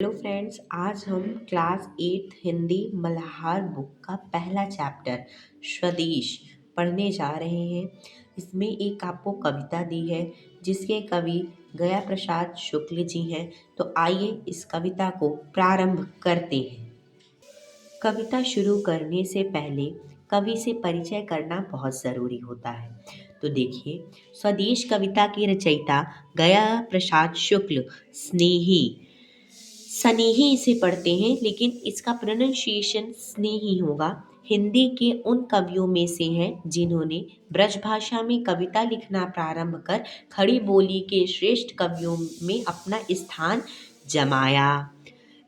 Hello friends, आज हम class 8 Hindi Malhar book का पहला चैप्टर स्वदेश पढ़ने जा रहे हैं। इसमें एक आपको कविता दी है जिसके कवि गया प्रसाद शुक्ल जी हैं। तो आइए इस कविता को प्रारंभ करते हैं। कविता शुरू करने से पहले कवि से परिचय करना बहुत ज़रूरी होता है। तो देखिए, स्वदेश कविता के रचयिता गया प्रसाद शुक्ल स्नेही स्नेही इसे पढ़ते हैं, लेकिन इसका प्रोनाउंसिएशन स्नेही होगा। हिंदी के उन कवियों में से हैं जिन्होंने ब्रजभाषा में कविता लिखना प्रारंभ कर खड़ी बोली के श्रेष्ठ कवियों में अपना स्थान जमाया।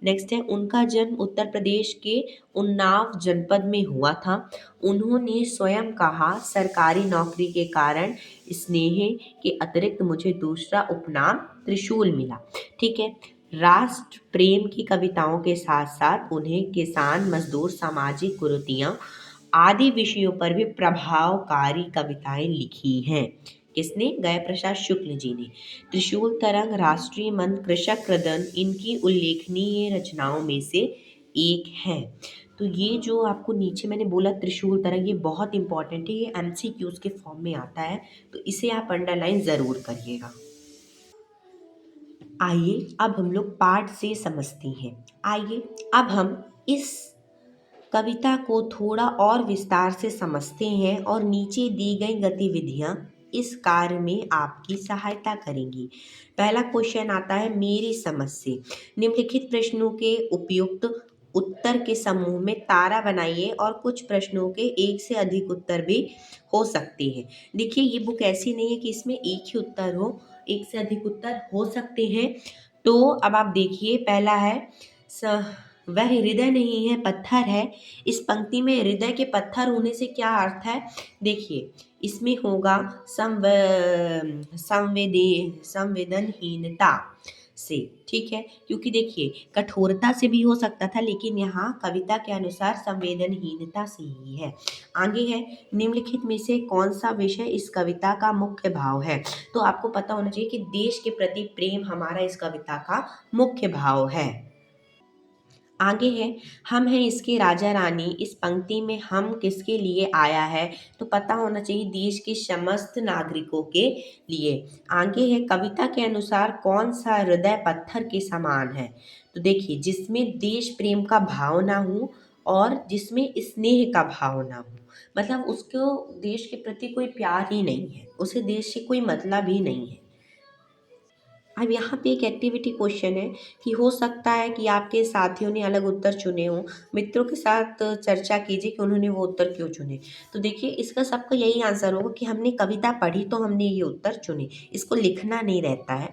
नेक्स्ट है, उनका जन्म उत्तर प्रदेश के उन्नाव जनपद में हुआ था। उन्होंने स्वयं कहा, सरकारी नौकरी के कारण स्नेह के अतिरिक्त मुझे दूसरा उपनाम त्रिशूल मिला। ठीक है। राष्ट्र प्रेम की कविताओं के साथ साथ उन्हें किसान, मजदूर, सामाजिक कुरीतियों आदि विषयों पर भी प्रभावकारी कविताएं लिखी हैं। किसने? गया प्रसाद शुक्ल जी ने। त्रिशूल तरंग, राष्ट्रीय मंद, कृषक क्रदन इनकी उल्लेखनीय रचनाओं में से एक है। तो ये जो आपको नीचे मैंने बोला त्रिशूल तरंग, ये बहुत इंपॉर्टेंट है, ये एमसीक्यूज के फॉर्म में आता है, तो इसे आप अंडरलाइन ज़रूर करिएगा। आइए अब हम लोग पाठ से समझते हैं। आइए अब हम इस कविता को थोड़ा और विस्तार से समझते हैं और नीचे दी गई गतिविधियां इस कार्य में आपकी सहायता करेंगी। पहला क्वेश्चन आता है, मेरी समझ से निम्नलिखित प्रश्नों के उपयुक्त उत्तर के समूह में तारा बनाइए और कुछ प्रश्नों के एक से अधिक उत्तर भी हो सकते हैं। देखिए, ये बुक ऐसी नहीं है कि इसमें एक ही उत्तर हो, एक से अधिक उत्तर हो सकते हैं। तो अब आप देखिए, पहला है वह हृदय नहीं है पत्थर है। इस पंक्ति में हृदय के पत्थर होने से क्या अर्थ है? देखिए, इसमें होगा संवेदनहीनता से। ठीक है, क्योंकि देखिए कठोरता से भी हो सकता था, लेकिन यहाँ कविता के अनुसार संवेदनहीनता से ही है। आगे है, निम्नलिखित में से कौन सा विषय इस कविता का मुख्य भाव है? तो आपको पता होना चाहिए कि देश के प्रति प्रेम हमारा इस कविता का मुख्य भाव है। आगे है, हम हैं इसके राजा रानी। इस पंक्ति में हम किसके लिए आया है? तो पता होना चाहिए देश के समस्त नागरिकों के लिए। आगे है, कविता के अनुसार कौन सा हृदय पत्थर के समान है? तो देखिए, जिसमें देश प्रेम का भाव ना हो और जिसमें स्नेह का भाव ना हो, मतलब उसको देश के प्रति कोई प्यार ही नहीं है, उसे देश से कोई मतलब ही नहीं है। अब यहाँ पे एक एक्टिविटी क्वेश्चन है कि हो सकता है कि आपके साथियों ने अलग उत्तर चुने हों। मित्रों के साथ चर्चा कीजिए कि उन्होंने वो उत्तर क्यों चुने। तो देखिए, इसका सबका यही आंसर होगा कि हमने कविता पढ़ी तो हमने ये उत्तर चुने, इसको लिखना नहीं रहता है।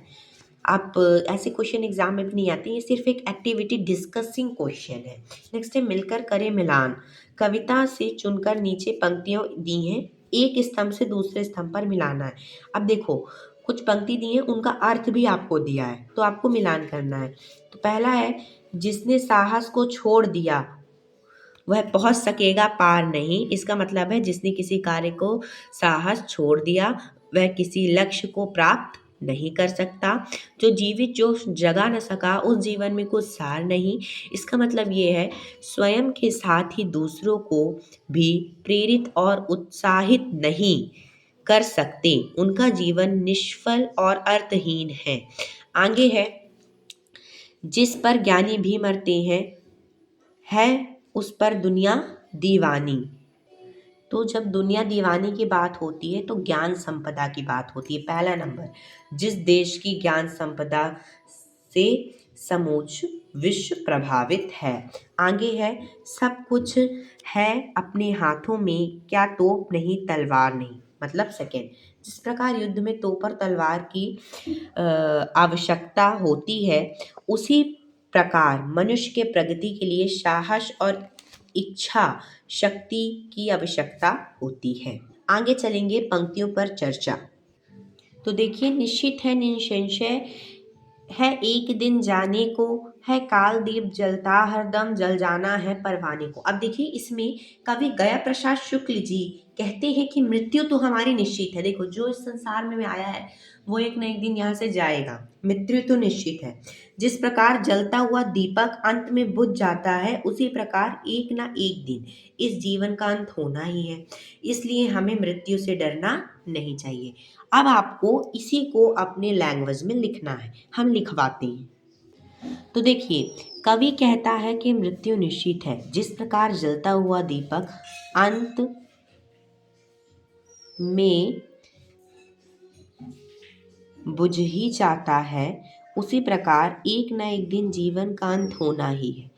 आप ऐसे क्वेश्चन एग्जाम में भी नहीं आते, ये सिर्फ एक एक्टिविटी डिस्कसिंग क्वेश्चन है। नेक्स्ट है, मिलकर करें मिलान। कविता से चुनकर नीचे पंक्तियों दी हैं, एक स्तंभ से दूसरे स्तंभ पर मिलाना है। अब देखो, कुछ पंक्ति दी है, उनका अर्थ भी आपको दिया है, तो आपको मिलान करना है। तो पहला है, जिसने साहस को छोड़ दिया वह पहुंच सकेगा पार नहीं। इसका मतलब है जिसने किसी कार्य को साहस छोड़ दिया वह किसी लक्ष्य को प्राप्त नहीं कर सकता। जो जीवित जो जगा न सका उस जीवन में कुछ सार नहीं। इसका मतलब ये है, स्वयं के साथ ही दूसरों को भी प्रेरित और उत्साहित नहीं कर सकते, उनका जीवन निष्फल और अर्थहीन है। आगे है, जिस पर ज्ञानी भी मरते हैं है उस पर दुनिया दीवानी। तो जब दुनिया दीवानी की बात होती है तो ज्ञान संपदा की बात होती है। पहला नंबर, जिस देश की ज्ञान संपदा से समूच विश्व प्रभावित है। आगे है, सब कुछ है अपने हाथों में, क्या तोप नहीं तलवार नहीं। मतलब सेकेंड, जिस प्रकार युद्ध में तोप और तलवार की आवश्यकता होती है, उसी प्रकार मनुष्य के प्रगति के लिए साहस और इच्छा शक्ति की आवश्यकता होती है। आगे चलेंगे पंक्तियों पर चर्चा। तो देखिए, निश्चित है निसंशय है एक दिन जाने को, है काल दीप जलता हरदम जल जाना है परवाने को। अब देखिए, इसमें कवि गया प्रसाद शुक्ल जी कहते हैं कि मृत्यु तो हमारी निश्चित है। देखो, जो इस संसार में आया है वो एक न एक दिन यहाँ से जाएगा, मृत्यु तो निश्चित है। जिस प्रकार जलता हुआ दीपक अंत में बुझ जाता है, उसी प्रकार एक ना एक दिन इस जीवन का अंत होना ही है। इसलिए हमें मृत्यु से डरना नहीं चाहिए। अब आपको इसी को अपने लैंग्वेज में लिखना है, हम लिखवाते हैं। तो देखिए, कवि कहता है कि मृत्यु निश्चित है। जिस प्रकार जलता हुआ दीपक अंत में बुझ ही जाता है, उसी प्रकार एक न एक दिन जीवन का अंत होना ही है।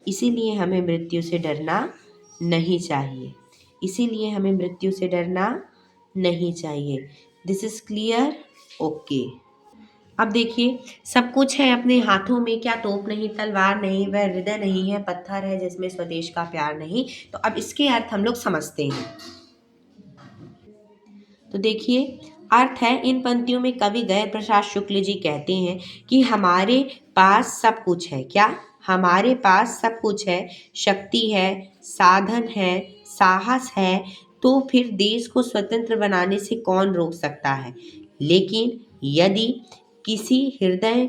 इसीलिए हमें मृत्यु से डरना नहीं चाहिए। इसीलिए हमें मृत्यु से डरना नहीं चाहिए। This is clear? ओके। अब देखिए, सब कुछ है अपने हाथों में, क्या तोप नहीं, तलवार नहीं, वह हृदय नहीं है, पत्थर है जिसमें स्वदेश का प्यार नहीं। तो अब इसके अर्थ हम लोग समझते हैं। तो देखिए, अर्थ है, इन पंक्तियों में कवि गए प्रसाद शुक्ल जी कहते हैं कि हमारे पास सब कुछ है। क्या? हमारे पास सब कुछ है। शक्ति है, साधन है, साहस है, तो फिर देश को स्वतंत्र बनाने से कौन रोक सकता है। लेकिन यदि किसी हृदय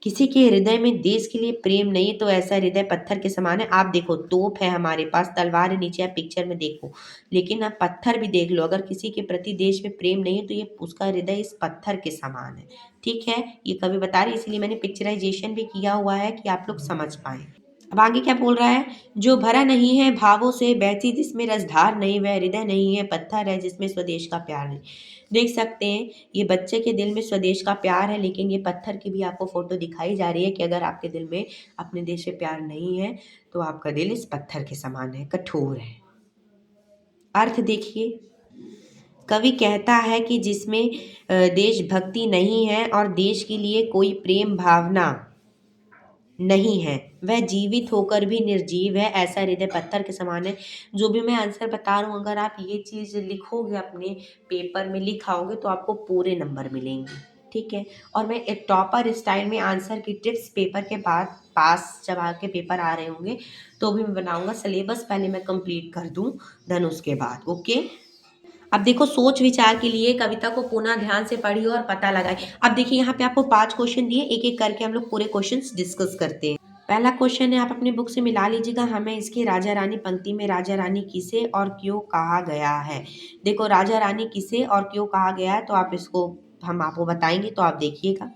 किसी के हृदय में देश के लिए प्रेम नहीं है, तो ऐसा हृदय पत्थर के समान है। आप देखो, तोप है हमारे पास, तलवार है नीचे, आप पिक्चर में देखो, लेकिन आप पत्थर भी देख लो, अगर किसी के प्रति देश में प्रेम नहीं है तो ये उसका हृदय इस पत्थर के समान है। ठीक है, ये कवि बता रही, इसलिए मैंने पिक्चराइजेशन भी किया हुआ है कि आप लोग समझ पाए। अब आगे क्या बोल रहा है? जो भरा नहीं है भावों से, बहती जिसमें रसधार नहीं, वह हृदय नहीं है, पत्थर है जिसमें स्वदेश का प्यार नहीं। देख सकते हैं, ये बच्चे के दिल में स्वदेश का प्यार है, लेकिन ये पत्थर की भी आपको फोटो दिखाई जा रही है कि अगर आपके दिल में अपने देश से प्यार नहीं है तो आपका दिल इस पत्थर के समान है, कठोर है। अर्थ देखिए, कवि कहता है कि जिसमें देशभक्ति नहीं है और देश के लिए कोई प्रेम भावना नहीं है, वह जीवित होकर भी निर्जीव है, ऐसा हृदय पत्थर के समान है। जो भी मैं आंसर बता रहा हूँ, अगर आप ये चीज़ लिखोगे, अपने पेपर में लिखाओगे, तो आपको पूरे नंबर मिलेंगे। ठीक है, और मैं एक टॉपर स्टाइल में आंसर की टिप्स पेपर के बाद पास जब आके पेपर आ रहे होंगे तो भी मैं बनाऊंगा। सिलेबस पहले मैं कंप्लीट कर दूं, देन उसके बाद। ओके। अब देखो, सोच विचार के लिए कविता को पुनः ध्यान से पढ़िए और पता लगाए। अब देखिए, यहाँ पे आपको 5 क्वेश्चन दिए, एक एक करके हम लोग पूरे क्वेश्चंस डिस्कस करते हैं। पहला क्वेश्चन है, आप अपनी बुक से मिला लीजिएगा, हमें इसकी राजा रानी पंक्ति में राजा रानी किसे और क्यों कहा गया है। देखो, राजा रानी किसे और क्यों कहा गया है, तो आप इसको हम आपको बताएंगे, तो आप देखिएगा।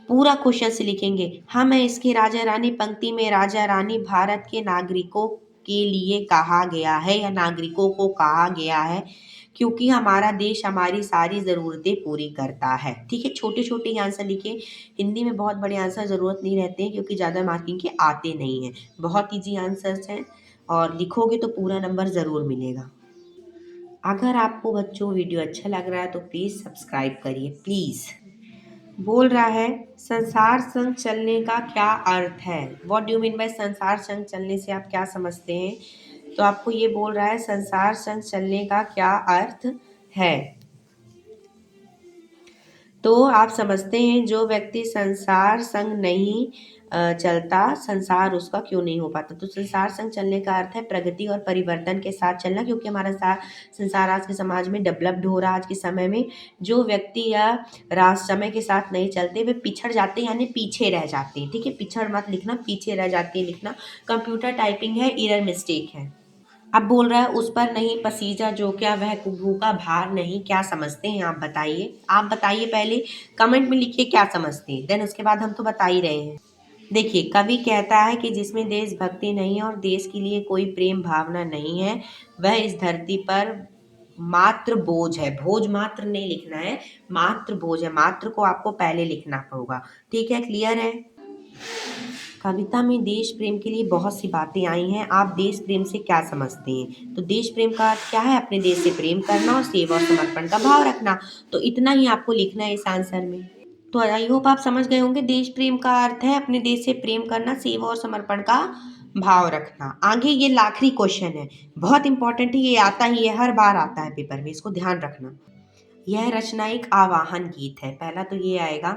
पूरा क्वेश्चन से लिखेंगे, हम इसके राजा रानी पंक्ति में राजा रानी भारत के नागरिकों के लिए कहा गया है या नागरिकों को कहा गया है, क्योंकि हमारा देश हमारी सारी ज़रूरतें पूरी करता है। ठीक है, छोटे छोटे आंसर लिखिए। हिंदी में बहुत बड़े आंसर ज़रूरत नहीं रहते हैं, क्योंकि ज़्यादा मार्किंग के आते नहीं हैं। बहुत ईजी आंसर्स हैं, और लिखोगे तो पूरा नंबर ज़रूर मिलेगा। अगर आपको बच्चों वीडियो अच्छा लग रहा है तो प्लीज़ सब्सक्राइब करिए, प्लीज़। बोल रहा है, संसार संग चलने का क्या अर्थ है। What do you mean by संसार संग चलने से आप क्या समझते हैं? तो आपको ये बोल रहा है, संसार संग चलने का क्या अर्थ है। तो आप समझते हैं, जो व्यक्ति संसार संग नहीं चलता, संसार उसका क्यों नहीं हो पाता। तो संसार संग चलने का अर्थ है प्रगति और परिवर्तन के साथ चलना, क्योंकि हमारा संसार आज के समाज में डेवलप्ड हो रहा है। आज के समय में जो व्यक्ति या राष्ट्र समय के साथ नहीं चलते, वे पिछड़ जाते हैं, यानी पीछे रह जाते हैं। ठीक है, पिछड़ मत लिखना, पीछे रह जाते हैं लिखना। कंप्यूटर टाइपिंग है, एरर मिस्टेक है। अब बोल रहा है, उस पर नहीं पसीजा जो, क्या वह कुहू का भार नहीं। क्या समझते हैं आप बताइए। आप बताइए, पहले कमेंट में लिखिए क्या समझते हैं, देन उसके बाद हम तो बता ही रहे हैं। देखिए, कवि कहता है कि जिसमें देशभक्ति नहीं है और देश के लिए कोई प्रेम भावना नहीं है, वह इस धरती पर मात्र बोझ है। भोज मात्र नहीं लिखना है, मात्र बोझ है। मात्र को आपको पहले लिखना होगा। ठीक है, क्लियर है। कविता में देश प्रेम के लिए बहुत सी बातें आई हैं। आप देश प्रेम से क्या समझते हैं? तो देश प्रेम का अर्थ क्या है? अपने देश से प्रेम करना और सेवा और समर्पण का भाव रखना। तो इतना ही आपको लिखना है इस आंसर में। तो आई होप आप समझ गए होंगे, देश प्रेम का अर्थ है अपने देश से प्रेम करना, सेवा और समर्पण का भाव रखना। आगे ये आखिरी क्वेश्चन है, बहुत इंपॉर्टेंट है, ये आता ही है, हर बार आता है पेपर में, इसको ध्यान रखना। यह रचना एक आवाहन गीत है। पहला तो ये आएगा,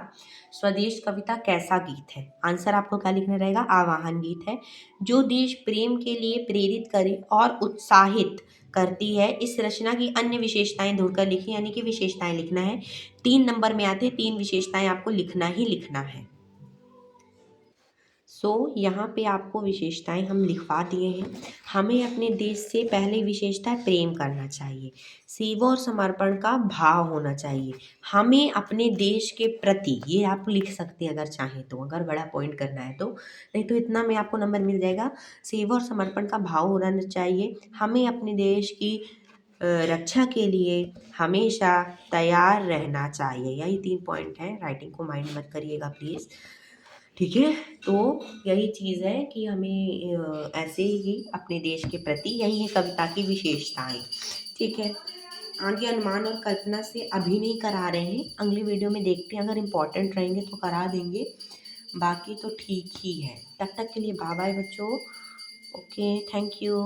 स्वदेश कविता कैसा गीत है। आंसर आपको क्या लिखना रहेगा, आवाहन गीत है। जो देश प्रेम के लिए प्रेरित करे और उत्साहित करती है। इस रचना की अन्य विशेषताएं ढूंढकर लिखी, यानी कि विशेषताएं लिखना है। 3 नंबर में आते हैं, 3 विशेषताएं आपको लिखना ही लिखना है। यहाँ पे आपको विशेषताएं हम लिखवा दिए हैं। हमें अपने देश से पहले विशेषता प्रेम करना चाहिए, सेवा और समर्पण का भाव होना चाहिए। हमें अपने देश के प्रति, ये आप लिख सकते हैं अगर चाहें तो, अगर बड़ा पॉइंट करना है तो, नहीं तो इतना में आपको नंबर मिल जाएगा। सेवा और समर्पण का भाव होना चाहिए। हमें अपने देश की रक्षा के लिए हमेशा तैयार रहना चाहिए। यही 3 पॉइंट हैं। राइटिंग को माइंड मत करिएगा प्लीज़, ठीक है। तो यही चीज़ है कि हमें ऐसे ही अपने देश के प्रति, यही है कविता की विशेषताएं, ठीक है। आगे अनुमान और कल्पना से अभी नहीं करा रहे हैं, अगली वीडियो में देखते हैं, अगर इम्पोर्टेंट रहेंगे तो करा देंगे, बाकी तो ठीक ही है। तब तक के लिए बाय बाय बच्चों। Okay, thank you.